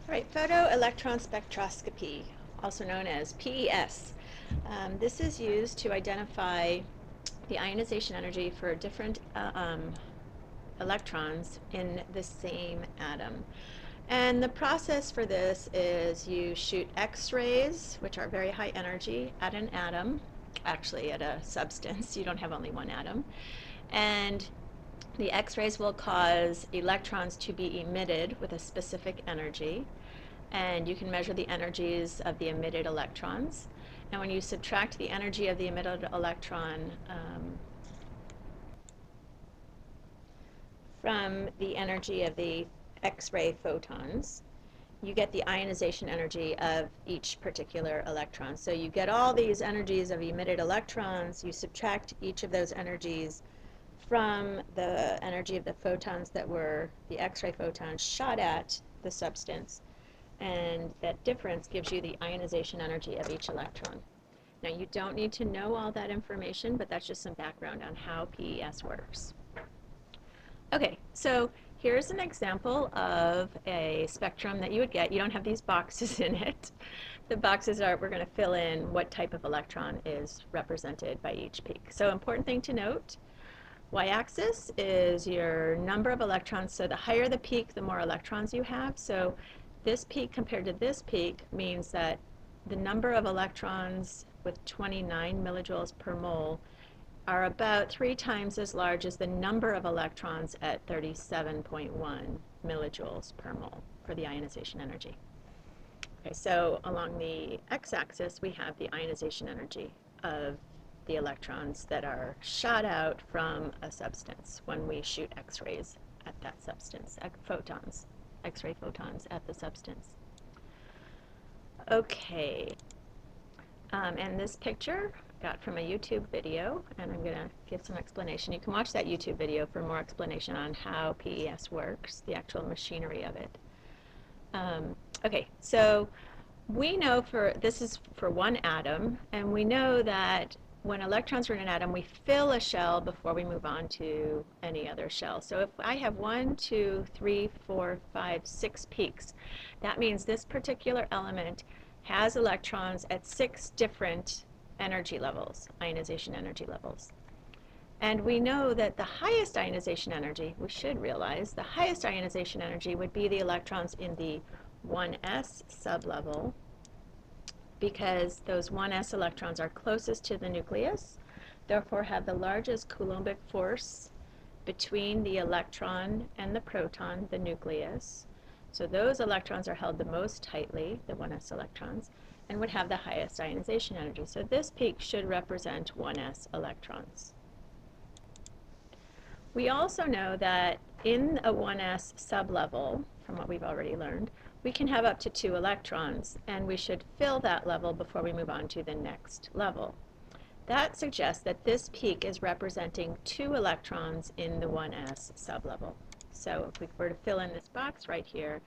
All right, photoelectron spectroscopy, also known as PES. This is used to identify the ionization energy for different electrons in the same atom. And the process for this is you shoot X-rays, which are very high energy, at an atom, actually at a substance. You don't have only one atom. And the X-rays will cause electrons to be emitted with a specific energy, and you can measure the energies of the emitted electrons. And when you subtract the energy of the emitted electron from the energy of the X-ray photons, you get the ionization energy of each particular electron. So you get all these energies of emitted electrons, you subtract each of those energies from the energy of the photons that were the X-ray photons shot at the substance, and that difference gives you the ionization energy of each electron. Now, you don't need to know all that information, but that's just some background on how PES works. Okay, so here's an example of a spectrum that you would get. You don't have these boxes in it. The boxes are, we're going to fill in what type of electron is represented by each peak. So important thing to note, y-axis is your number of electrons. So the higher the peak, the more electrons you have. So this peak compared to this peak means that the number of electrons with 29 millijoules per mole are about 3 times as large as the number of electrons at 37.1 millijoules per mole for the ionization energy. Okay, so along the x-axis we have the ionization energy of the electrons that are shot out from a substance when we shoot X-rays at that substance, photons, X-ray photons at the substance. Okay, and this picture got from a YouTube video, and I'm going to give some explanation. You can watch that YouTube video for more explanation on how PES works, the actual machinery of it. Okay, so we know this is for one atom, and we know that when electrons are in an atom, we fill a shell before we move on to any other shell. So if I have 1, 2, 3, 4, 5, 6 peaks, that means this particular element has electrons at 6 different energy levels, ionization energy levels. And we know that the highest ionization energy, we should realize, the highest ionization energy would be the electrons in the 1s sublevel, because those 1s electrons are closest to the nucleus, therefore have the largest Coulombic force between the electron and the proton, the nucleus. So those electrons are held the most tightly, the 1s electrons, and would have the highest ionization energy. So this peak should represent 1s electrons. We also know that in a 1s sublevel, from what we've already learned, we can have up to 2 electrons, and we should fill that level before we move on to the next level. That suggests that this peak is representing 2 electrons in the 1s sublevel. So if we were to fill in this box right here,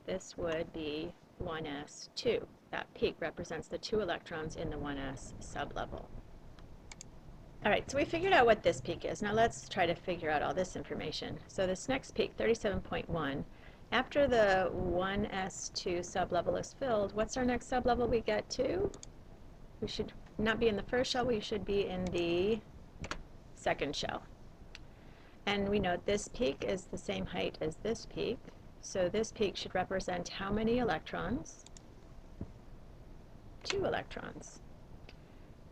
this would be 1s2. That peak represents the 2 electrons in the 1s sublevel. All right, so we figured out what this peak is. Now let's try to figure out all this information. So this next peak, 37.1, after the 1s2 sublevel is filled, what's our next sublevel we get to? We should not be in the first shell, we should be in the second shell. And we know this peak is the same height as this peak, so this peak should represent how many electrons? 2 electrons.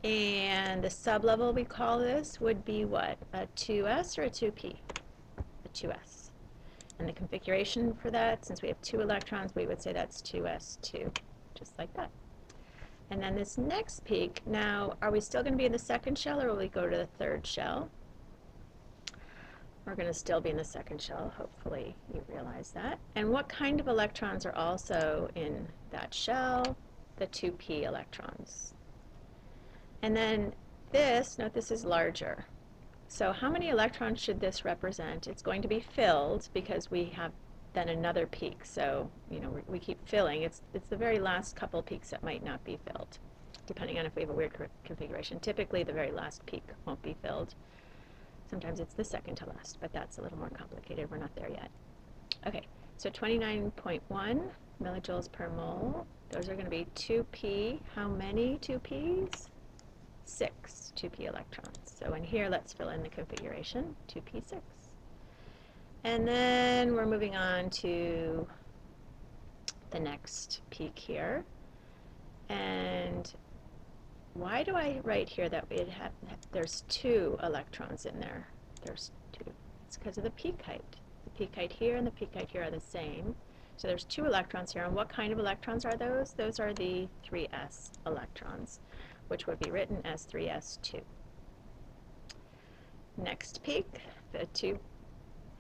And the sublevel we call this would be what? A 2s or a 2p? A 2s. And the configuration for that, since we have 2 electrons, we would say that's 2s2, just like that. And then this next peak, now, are we still going to be in the second shell, or will we go to the third shell? We're going to still be in the second shell, hopefully you realize that. And what kind of electrons are also in that shell? The 2p electrons. And then this, note this is larger. So how many electrons should this represent? It's going to be filled because we have then another peak. So, you know, we keep filling. It's the very last couple peaks that might not be filled, depending on if we have a weird configuration. Typically, the very last peak won't be filled. Sometimes it's the second to last, but that's a little more complicated. We're not there yet. Okay, so 29.1 millijoules per mole. Those are going to be 2p. How many 2p's? 6 2p electrons. So in here, let's fill in the configuration, 2p6. And then we're moving on to the next peak here. And why do I write here that there's 2 electrons in there? There's 2. It's because of the peak height. The peak height here and the peak height here are the same. So there's 2 electrons here. And what kind of electrons are those? Those are the 3s electrons, which would be written as 3s2. Next peak, the 2,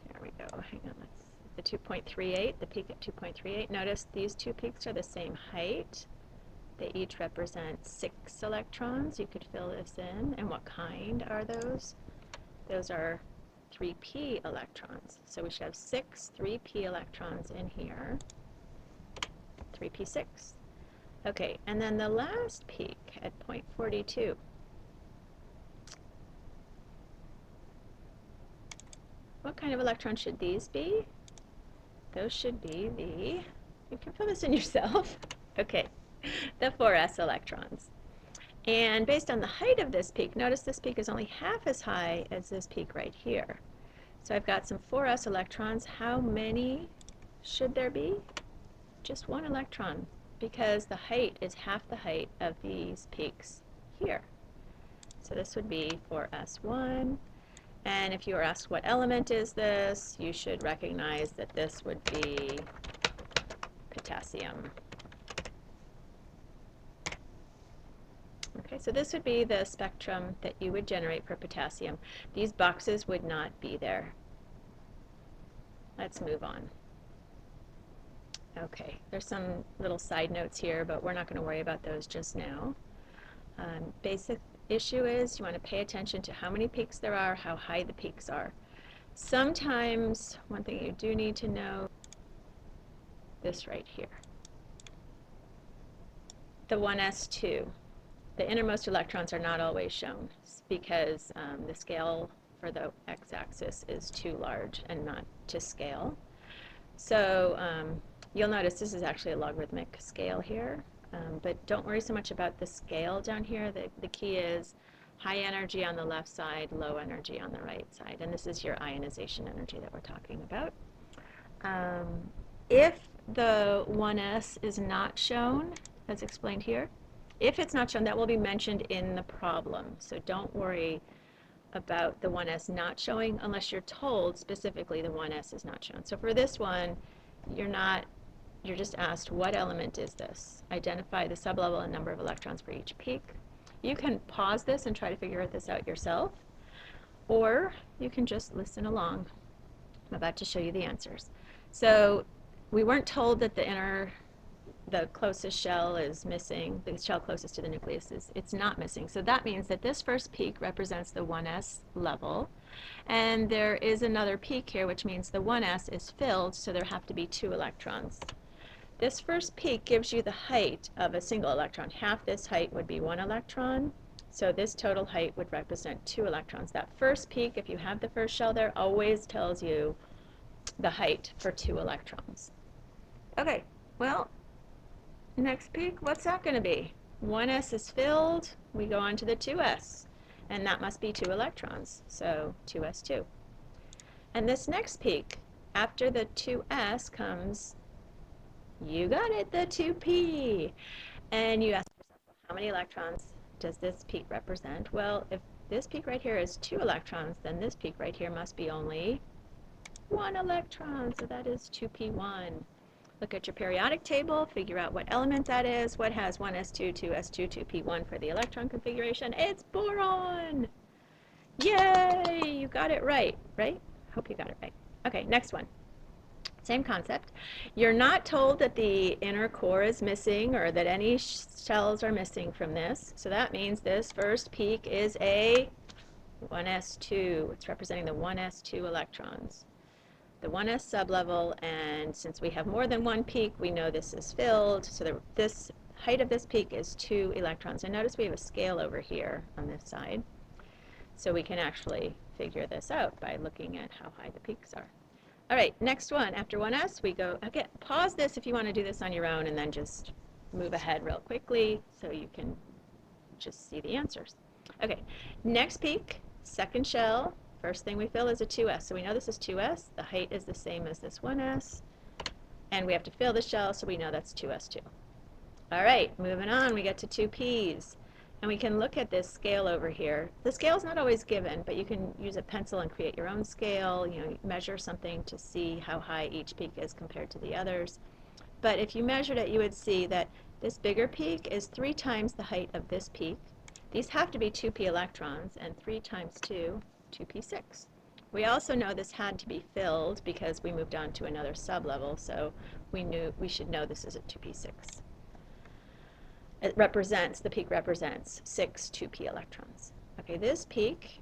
there we go, hang on, the 2.38, the peak at 2.38. Notice these 2 peaks are the same height. They each represent 6 electrons. You could fill this in. And what kind are those? Those are 3p electrons. So we should have 6 3p electrons in here. 3p6. Okay, and then the last peak at 0.42. What kind of electron should these be? Those should be the, you can fill this in yourself. Okay, the 4s electrons. And based on the height of this peak, notice this peak is only half as high as this peak right here. So I've got some 4s electrons. How many should there be? Just 1 electron, because the height is half the height of these peaks here. So this would be 4s1. And if you were asked what element is this, you should recognize that this would be potassium. Okay, so this would be the spectrum that you would generate for potassium. These boxes would not be there. Let's move on. Okay, there's some little side notes here, but we're not going to worry about those just now. Basic issue is you want to pay attention to how many peaks there are, how high the peaks are. Sometimes, one thing you do need to know, this right here. The 1s2. The innermost electrons are not always shown because the scale for the x-axis is too large and not to scale. So you'll notice this is actually a logarithmic scale here, but don't worry so much about the scale down here. The key is high energy on the left side, low energy on the right side, and this is your ionization energy that we're talking about. If the 1s is not shown, as explained here, if it's not shown, that will be mentioned in the problem. So don't worry about the 1s not showing unless you're told specifically the 1s is not shown. So for this one, you're just asked what element is this? Identify the sublevel and number of electrons for each peak. You can pause this and try to figure this out yourself, or you can just listen along. I'm about to show you the answers. So we weren't told that the closest shell is missing, the shell closest to the nucleus it's not missing. So that means that this first peak represents the 1s level, and there is another peak here, which means the 1s is filled, so there have to be 2 electrons. This first peak gives you the height of a single electron. Half this height would be 1 electron, so this total height would represent 2 electrons. That first peak, if you have the first shell there, always tells you the height for 2 electrons. Okay, well, next peak, what's that going to be? 1s is filled, we go on to the 2s, and that must be 2 electrons, so 2s2. And this next peak, after the 2s comes, you got it, the 2p. And you ask yourself, well, how many electrons does this peak represent? Well, if this peak right here is 2 electrons, then this peak right here must be only 1 electron, so that is 2p1. Look at your periodic table, figure out what element that is. What has 1s2, 2s2, 2p1 for the electron configuration? It's boron! Yay! You got it right, right? Hope you got it right. Okay, next one. Same concept. You're not told that the inner core is missing or that any shells are missing from this. So that means this first peak is a 1s2. It's representing the 1s2 electrons. The 1s sublevel, and since we have more than one peak, we know this is filled. So this height of this peak is 2 electrons. And notice we have a scale over here on this side. So we can actually figure this out by looking at how high the peaks are. All right, next one. After 1s, we go, okay, pause this if you want to do this on your own, and then just move ahead real quickly so you can just see the answers. Okay, next peak, second shell. First thing we fill is a 2s. So we know this is 2s. The height is the same as this 1s. And we have to fill the shell, so we know that's 2s2. All right, moving on, we get to 2p's. And we can look at this scale over here. The scale is not always given, but you can use a pencil and create your own scale. You know, measure something to see how high each peak is compared to the others. But if you measured it, you would see that this bigger peak is 3 times the height of this peak. These have to be 2p electrons, and 3 times 2, 2p6. We also know this had to be filled because we moved on to another sublevel, so we should know this is a 2p6. The peak represents 6 2p electrons. Okay, this peak,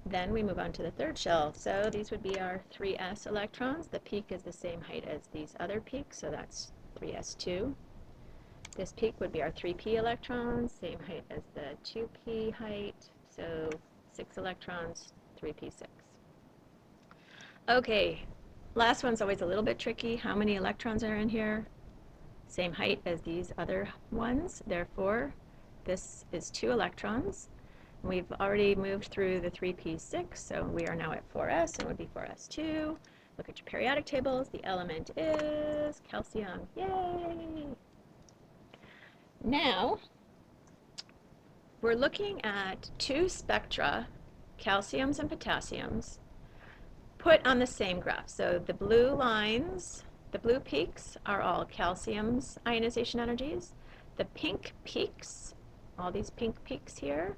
then we move on to the third shell. So these would be our 3s electrons. The peak is the same height as these other peaks, so that's 3s2. This peak would be our 3p electrons, same height as the 2p height, so 6 electrons, 3p6. Okay, last one's always a little bit tricky. How many electrons are in here? Same height as these other ones, therefore this is 2 electrons. We've already moved through the 3p6, so we are now at 4s, and it would be 4s2. Look at your periodic tables. The element is calcium. Yay! Now, we're looking at 2 spectra, calciums and potassiums, put on the same graph. So the blue lines, the blue peaks are all calcium's ionization energies. The pink peaks, all these pink peaks here,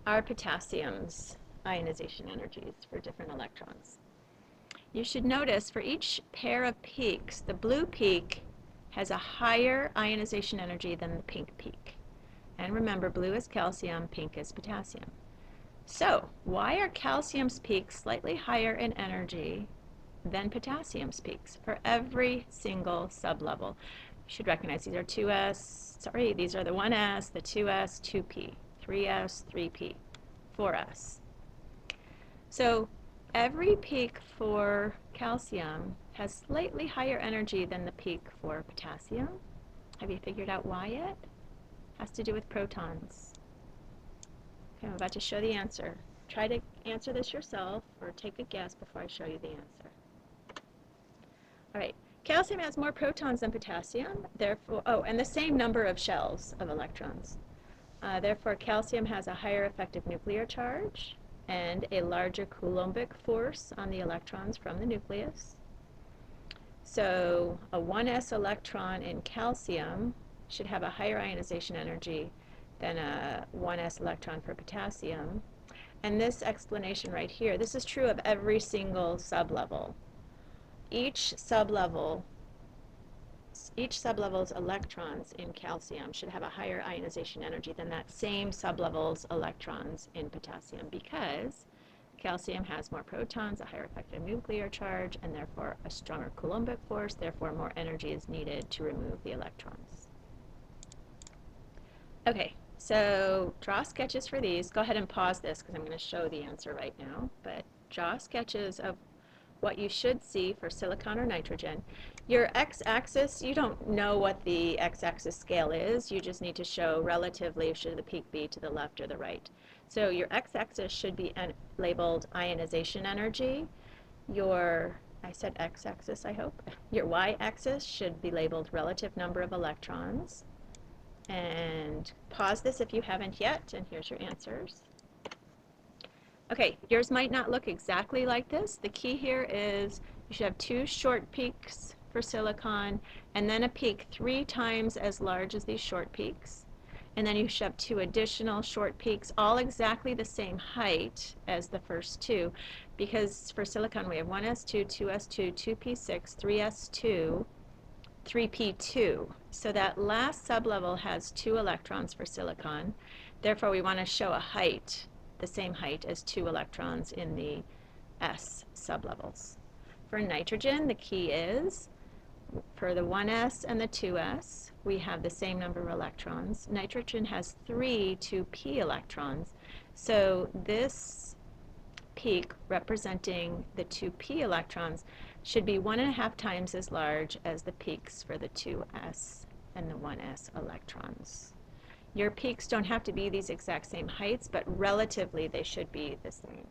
are potassium's ionization energies for different electrons. You should notice for each pair of peaks, the blue peak has a higher ionization energy than the pink peak. And remember, blue is calcium, pink is potassium. So, why are calcium's peaks slightly higher in energy than potassium's peaks for every single sublevel? You should recognize these are 2s, these are the 1s, the 2s, 2p, 3s, 3p, 4s. So, every peak for calcium has slightly higher energy than the peak for potassium. Have you figured out why yet? Has to do with protons. Okay, I'm about to show the answer. Try to answer this yourself or take a guess before I show you the answer. All right, calcium has more protons than potassium, therefore, and the same number of shells of electrons. Therefore, calcium has a higher effective nuclear charge and a larger Coulombic force on the electrons from the nucleus. So a 1s electron in calcium should have a higher ionization energy than a 1s electron for potassium. And this explanation right here, this is true of every single sublevel. Each sublevel's electrons in calcium should have a higher ionization energy than that same sublevel's electrons in potassium, because calcium has more protons, a higher effective nuclear charge, and therefore a stronger Coulombic force, therefore more energy is needed to remove the electrons. Okay, so draw sketches for these. Go ahead and pause this because I'm going to show the answer right now, but draw sketches of what you should see for silicon or nitrogen. Your x-axis, you don't know what the x-axis scale is. You just need to show relatively should the peak be to the left or the right. So your x-axis should be labeled ionization energy. I said x-axis, I hope. Your y-axis should be labeled relative number of electrons. And pause this if you haven't yet, and here's your answers. Okay, yours might not look exactly like this. The key here is you should have 2 short peaks for silicon, and then a peak 3 times as large as these short peaks. And then you should have 2 additional short peaks, all exactly the same height as the first 2, because for silicon we have 1s2, 2s2, 2p6, 3s2, 3p2. So that last sublevel has 2 electrons for silicon. Therefore, we want to show a height, the same height as 2 electrons in the s sublevels. For nitrogen, the key is for the 1s and the 2s, we have the same number of electrons. Nitrogen has 3 2p electrons. So this peak representing the 2p electrons should be 1.5 times as large as the peaks for the 2s and the 1s electrons. Your peaks don't have to be these exact same heights, but relatively they should be the same.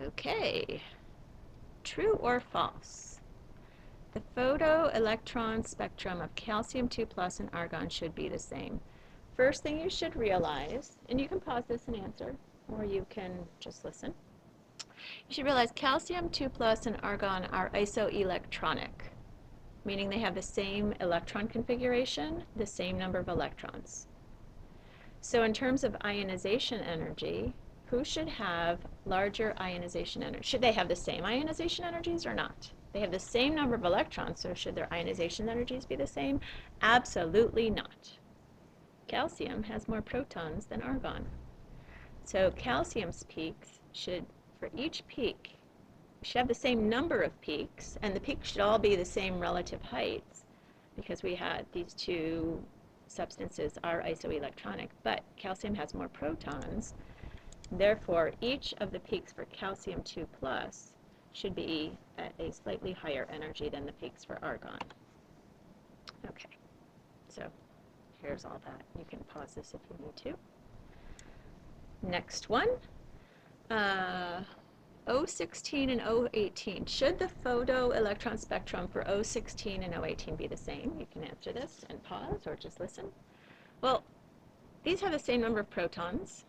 Okay, true or false? The photoelectron spectrum of calcium-2+ and argon should be the same. First thing you should realize, and you can pause this and answer, or you can just listen. You should realize calcium-2+ and argon are isoelectronic, meaning they have the same electron configuration, the same number of electrons. So in terms of ionization energy, who should have larger ionization energy? Should they have the same ionization energies or not? They have the same number of electrons, so should their ionization energies be the same? Absolutely not. Calcium has more protons than argon. So calcium's peaks should, for each peak, should have the same number of peaks, and the peaks should all be the same relative heights, because we had these two substances are isoelectronic, but calcium has more protons. Therefore, each of the peaks for calcium-2+ should be at a slightly higher energy than the peaks for argon. Okay, so here's all that. You can pause this if you need to. Next one. O16 and O18. Should the photoelectron spectrum for O16 and O18 be the same? You can answer this and pause or just listen. Well, these have the same number of protons.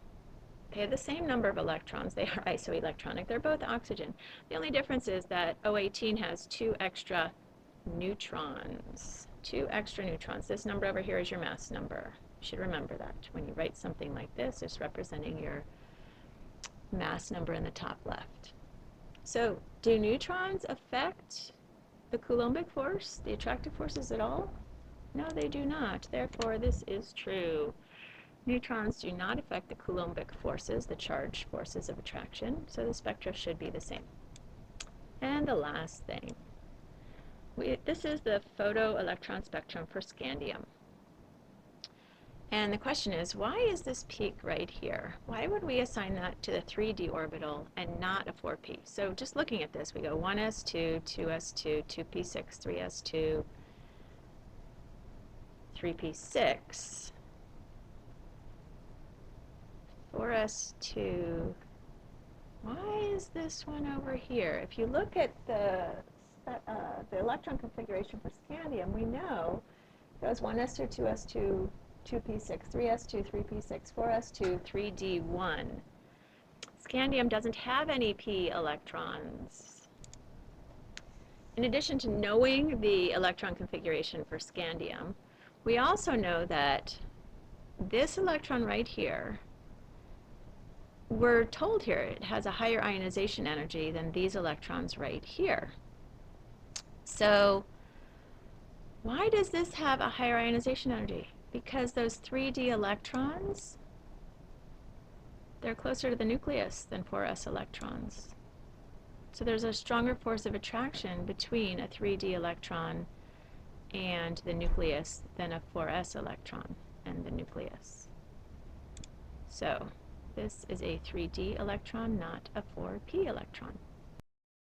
They have the same number of electrons. They are isoelectronic. They're both oxygen. The only difference is that O18 has 2 extra neutrons. 2 extra neutrons. This number over here is your mass number. You should remember that. When you write something like this, it's representing your mass number in the top left. So, do neutrons affect the Coulombic force, the attractive forces at all? No, they do not. Therefore, this is true. Neutrons do not affect the Coulombic forces, the charge forces of attraction, so the spectra should be the same. And the last thing. This is the photoelectron spectrum for scandium. And the question is, why is this peak right here? Why would we assign that to the 3d orbital and not a 4p? So just looking at this, we go 1s2, 2s2, 2p6, 3s2, 3p6, 4s2. Why is this one over here? If you look at the electron configuration for scandium, we know it goes 1s2, 2s2, 2p6, 3s2, 3p6, 4s2, 3d1. Scandium doesn't have any p electrons. In addition to knowing the electron configuration for scandium, we also know that this electron right here, we're told here it has a higher ionization energy than these electrons right here. So why does this have a higher ionization energy? Because those 3d electrons, they're closer to the nucleus than 4s electrons. So there's a stronger force of attraction between a 3d electron and the nucleus than a 4s electron and the nucleus. So this is a 3d electron, not a 4p electron.